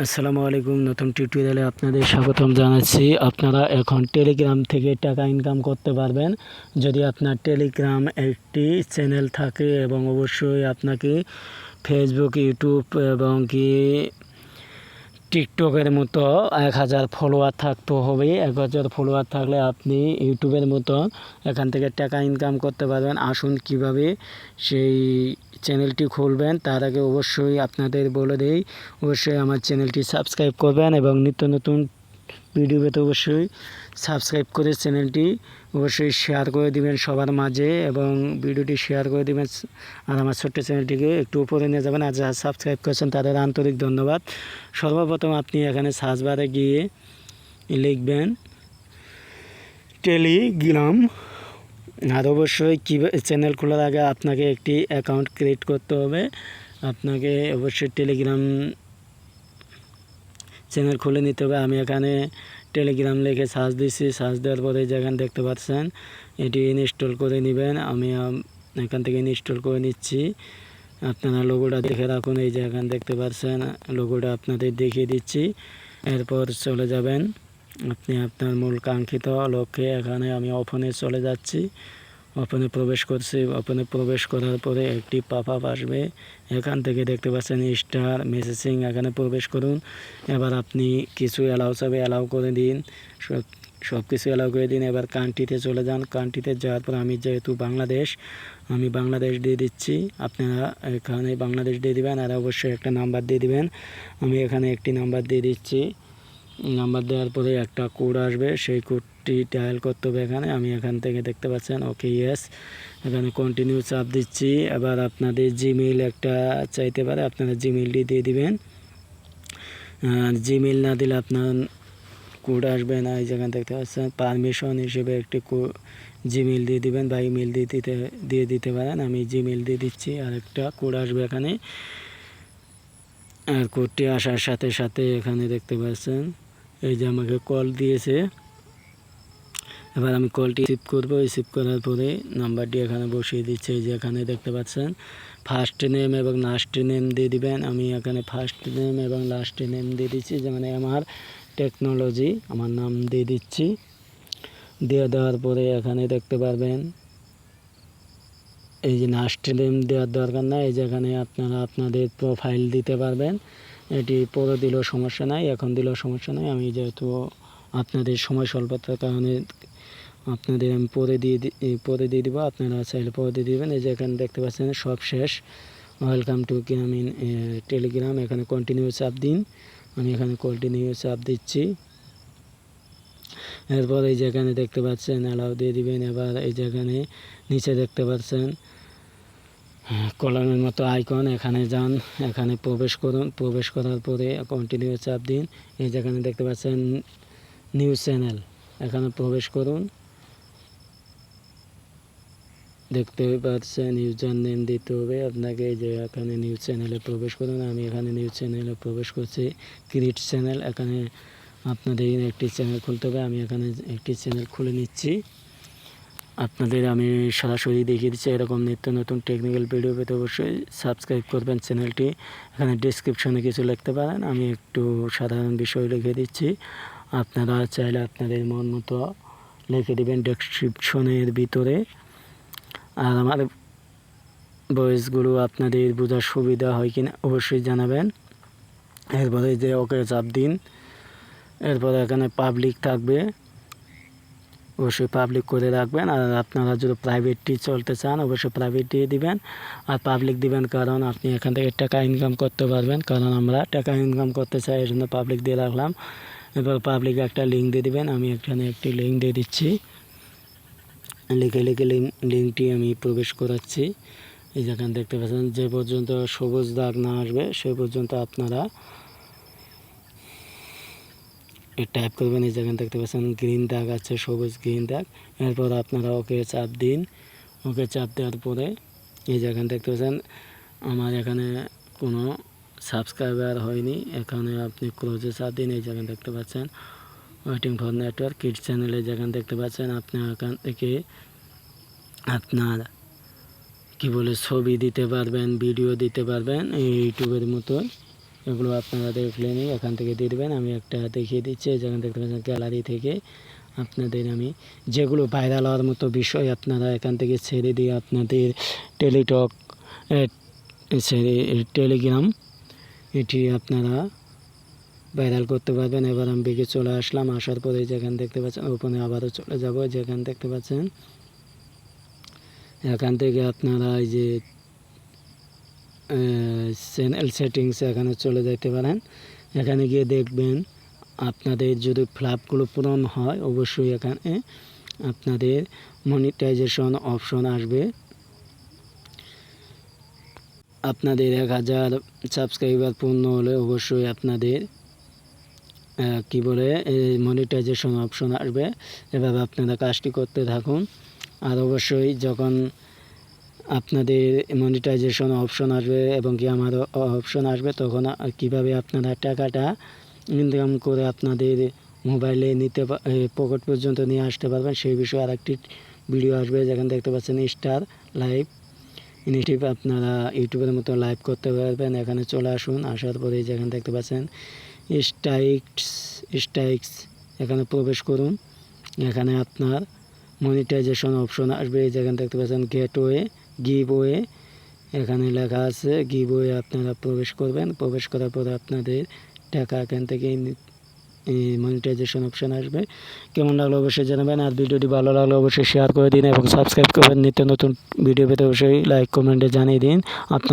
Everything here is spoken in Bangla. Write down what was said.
আসসালামু আলাইকুম। নতুন টিউটোরিয়ালে আপনাদের স্বাগতম জানাচ্ছি। আপনারা এখন টেলিগ্রাম থেকে টাকা ইনকাম করতে পারবেন যদি আপনার টেলিগ্রাম একটি চ্যানেল থাকে এবং অবশ্যই আপনাকে ফেসবুক, ইউটিউব এবং টিকটকের মতো 1000 ফলোয়ার থাকতে হবে। 1000 ফলোয়ার থাকলে আপনি ইউটিউবের মতো এখান থেকে টাকা ইনকাম করতে পারবেন। আসুন কিভাবে সেই চ্যানেলটি খুলবেন তার আগে অবশ্যই আপনাদের বলে দেই, অবশ্যই আমার চ্যানেলটি সাবস্ক্রাইব করবেন এবং নিত্য নতুন ভিডিও পেতে অবশ্যই সাবস্ক্রাইব করে চ্যানেলটি অবশ্যই শেয়ার করে দিবেন সবার মাঝে এবং ভিডিওটি শেয়ার করে দিবেন। আর আমার ছোট্ট চ্যানেলটিকে একটু উপরে নিয়ে যাবেন। আর যারা সাবস্ক্রাইব করেছেন তাদের আন্তরিক ধন্যবাদ। সর্বপ্রথম আপনি এখানে সার্চ বারে গিয়ে লিখবেন টেলিগ্রাম। আর অবশ্যই চ্যানেল খোলার আগে আপনাকে একটি অ্যাকাউন্ট ক্রিয়েট করতে হবে। আপনাকে অবশ্যই টেলিগ্রাম চ্যানেল খুলে নিতে হবে। আমি এখানে টেলিগ্রাম লিখে সার্চ দিচ্ছি। সার্চ দেওয়ার পরে যেখানে দেখতে পাচ্ছেন এটি ইনস্টল করে নেবেন। আমি এখান থেকে ইনস্টল করে নিচ্ছি। আপনারা লোগোটা দেখে রাখুন। এই যে এখানে দেখতে পাচ্ছেন লোগোটা আপনাদের দেখিয়ে দিচ্ছি। এরপর চলে যাবেন আপনি আপনার মূল কাঙ্ক্ষিত লক্ষ্যে। এখানে আমি ওপেনে চলে যাচ্ছি, ওপেনে প্রবেশ করছি। ওপেনে প্রবেশ করার পরে একটি পপআপ আসবে। এখান থেকে দেখতে পাচ্ছেন স্টার মেসেজিং, এখানে প্রবেশ করুন। এবার আপনি কিছু অ্যালাউ চাবে, অ্যালাউ করে দিন। সব কিছু অ্যালাউ করে দিন। এবার কান্ট্রিতে চলে যান। কান্ট্রিতে যাওয়ার পর আমি যেহেতু বাংলাদেশ, আমি বাংলাদেশ দিয়ে দিচ্ছি। আপনারা এখানে বাংলাদেশ দিয়ে দিবেন আর অবশ্যই একটা নাম্বার দিয়ে দিবেন। আমি এখানে একটি নাম্বার দিয়ে দিচ্ছি। নাম্বার দেওয়ার পরে একটা কোড আসবে, সেই কোডটি ডায়াল করতে হবে। এখানে আমি এখান থেকে দেখতে পাচ্ছেন ওকে ইয়েস, এখানে কন্টিনিউ চাপ দিচ্ছি। এবার আপনাদের জিমেইল একটা চাইতে পারে, আপনারা জিমেইলটি দিয়ে দিবেন। আর জিমেইল না দিলে আপনার কোড আসবে না। এই যেখানে দেখতে পাচ্ছেন পারমিশন হিসেবে একটি জিমেইল দিয়ে দিবেন বা ইমেল দিয়ে দিতে পারেন। আমি জিমেইল দিয়ে দিচ্ছি। আর একটা কোড আসবে এখানে। আর কোডটি আসার সাথে সাথে এখানে দেখতে পাচ্ছেন এই যে আমাকে কল দিয়েছে। এবার আমি কলটি রিসিভ করবো। রিসিভ করার পরে নাম্বারটি এখানে বসিয়ে দিচ্ছে। এই যে এখানে দেখতে পাচ্ছেন ফার্স্ট নেম এবং লাস্ট নেম দিয়ে দিবেন। আমি এখানে ফার্স্ট নেম এবং লাস্ট নেম দিয়ে দিচ্ছি, যেমন আমার টেকনোলজি আমার নাম দিয়ে দিচ্ছি। দিয়ে দেওয়ার পরে এখানে দেখতে পারবেন এই যে লাস্ট নেম দেওয়ার দরকার নাই। এই যে এখানে আপনারা আপনাদের প্রোফাইল দিতে পারবেন। এটি পরে দিলেও সমস্যা নাই, এখন দিলেও সমস্যা নাই। আমি যেহেতু আপনাদের সময় স্বল্পতার কারণে আপনাদের আমি পরে দিয়ে দিব। আপনারা চাইলে পরে দিয়ে দিবেন। এই যে এখানে দেখতে পাচ্ছেন সব শেষ, ওয়েলকাম টু গ্রামীণ টেলিগ্রাম। এখানে কন্টিনিউ চাপ দিন। আমি এখানে কন্টিনিউ চাপ দিচ্ছি। এরপর এই যেখানে দেখতে পাচ্ছেন অ্যালাউ দিয়ে দিবেন। এবার এই যেখানে নিচে দেখতে পাচ্ছেন কলমের মতো আইকন, এখানে যান, এখানে প্রবেশ করুন। প্রবেশ করার পরে কন্টিনিউ চাপ দিন। এই যেখানে দেখতে পাচ্ছেন নিউ চ্যানেল, এখানে প্রবেশ করুন। দেখতে পাচ্ছেন ইউজার নেম দিতে হবে আপনাকে। এই যে এখানে নিউ চ্যানেলে প্রবেশ করুন। আমি এখানে নিউ চ্যানেলে প্রবেশ করছি। ক্রিয়েট চ্যানেল, এখানে আপনাদের একটি চ্যানেল খুলতে হবে। আমি এখানে একটি চ্যানেল খুলে নিচ্ছি। আপনাদের আমি সরাসরি দেখিয়ে দিচ্ছি। এরকম নিত্য নতুন টেকনিক্যাল ভিডিও পেতে অবশ্যই সাবস্ক্রাইব করবেন চ্যানেলটি। এখানে ডেসক্রিপশনে কিছু লিখতে পারেন, আমি একটু সাধারণ বিষয় লিখে দিচ্ছি। আপনারা চাইলে আপনাদের মন মতো লিখে দেবেন ডেসক্রিপশনের ভিতরে। আর আমার ভয়েসগুলো আপনাদের বোঝার সুবিধা হয় কিনা অবশ্যই জানাবেন। এরপরে যে ওকে চাপ দিন। এরপরে এখানে পাবলিক থাকবে, অবশ্যই পাবলিক করে রাখবেন। আর আপনারা যদি প্রাইভেটটি চলতে চান অবশ্যই প্রাইভেট দিয়ে দিবেন। আর পাবলিক দিবেন কারণ আপনি এখান থেকে টাকা ইনকাম করতে পারবেন, কারণ আমরা টাকা ইনকাম করতে চাই, এই জন্য পাবলিক দিয়ে রাখলাম। এবার পাবলিক একটা লিঙ্ক দিয়ে দিবেন। আমি এখানে একটি লিঙ্ক দিয়ে দিচ্ছি। লিখে লিঙ্কটি আমি প্রবেশ করাচ্ছি। এই যেখানে দেখতে পাচ্ছেন যে পর্যন্ত সবুজ দাগ না আসবে সে পর্যন্ত আপনারা টাইপ করবেন। এই যেখানে দেখতে পাচ্ছেন গ্রিন দাগ আছে, সবুজ গ্রিন দাগ। এরপর আপনারা ওকে চাপ দিন। ওকে চাপ দেওয়ার পরে এই যেখানে দেখতে পাচ্ছেন আমার এখানে কোনো সাবস্ক্রাইবার হয়নি, এখানে আপনি ক্লোজে চাপ দিন। এই যেখানে দেখতে পাচ্ছেন ওয়েটিং ফর নেটওয়ার্ক কিডস চ্যানেলে যেখানে দেখতে পাচ্ছেন আপনি এখান থেকে আপনার ছবি দিতে পারবেন, ভিডিও দিতে পারবেন ইউটিউবের মতো। এগুলো আপনারা দেখলেনই, এখান থেকে দিয়ে দেবেন। আমি একটা দেখিয়ে দিচ্ছি, যেখানে দেখতে পাচ্ছেন গ্যালারি থেকে আপনাদের আমি যেগুলো ভাইরাল হওয়ার মতো বিষয় আপনারা এখান থেকে ছেড়ে দিয়ে আপনাদের টেলিটক টেলিগ্রাম এটি আপনারা ভাইরাল করতে পারবেন। এবার আমি বেগে চলে আসলাম, আসার পরে যেখানে দেখতে পাচ্ছেন ওপেনে আবারও চলে যাব, যেখানে দেখতে পাচ্ছেন এখান থেকে আপনারা এই যে চ্যানেল সেটিংস এখানে চলে যেতে পারেন। এখানে গিয়ে দেখবেন আপনাদের যদি ফ্ল্যাপগুলো পূরণ হয় অবশ্যই এখানে আপনাদের মনিটাইজেশন অপশন আসবে। আপনাদের 1000 সাবস্ক্রাইবার পূর্ণ হলে অবশ্যই আপনাদের কি বলে মনিটাইজেশন অপশন আসবে। এভাবে আপনারা কাজটি করতে থাকুন। আর অবশ্যই যখন আপনাদের মনিটাইজেশন অপশন আসবে এবং কি আমার অপশন আসবে, তখন কিভাবে আপনারা টাকাটা ইনকাম করে আপনাদের মোবাইলে পকেট পর্যন্ত নিয়ে আসতে পারবেন সেই বিষয়ে আরেকটি ভিডিও আসবে। যেখানে দেখতে পাচ্ছেন স্টার লাইভ ইনিটিভ, আপনারা ইউটিউবের মতো লাইভ করতে পারবেন। এখানে চলে আসুন, আসার পরে যেখানে দেখতে পাচ্ছেন স্টাইক্স এখানে প্রবেশ করুন। এখানে আপনার মনিটাইজেশন অপশন আসবে, যেখানে দেখতে পাচ্ছেন গেটওয়ে গিভওয়ে এখানে লেখা আছে গিভওয়ে, আপনারা প্রবেশ করবেন। প্রবেশ করার পরে আপনাদের টাকা এখান থেকে মনিটাইজেশন অপশন আসবে। কেমন লাগলো অবশ্যই জানাবেন, আর ভিডিওটি ভালো লাগলে অবশ্যই শেয়ার করে দিন এবং সাবস্ক্রাইব করবেন। নিত্য নতুন ভিডিও পেতে অবশ্যই লাইক কমেন্টে জানিয়ে দিন আপনার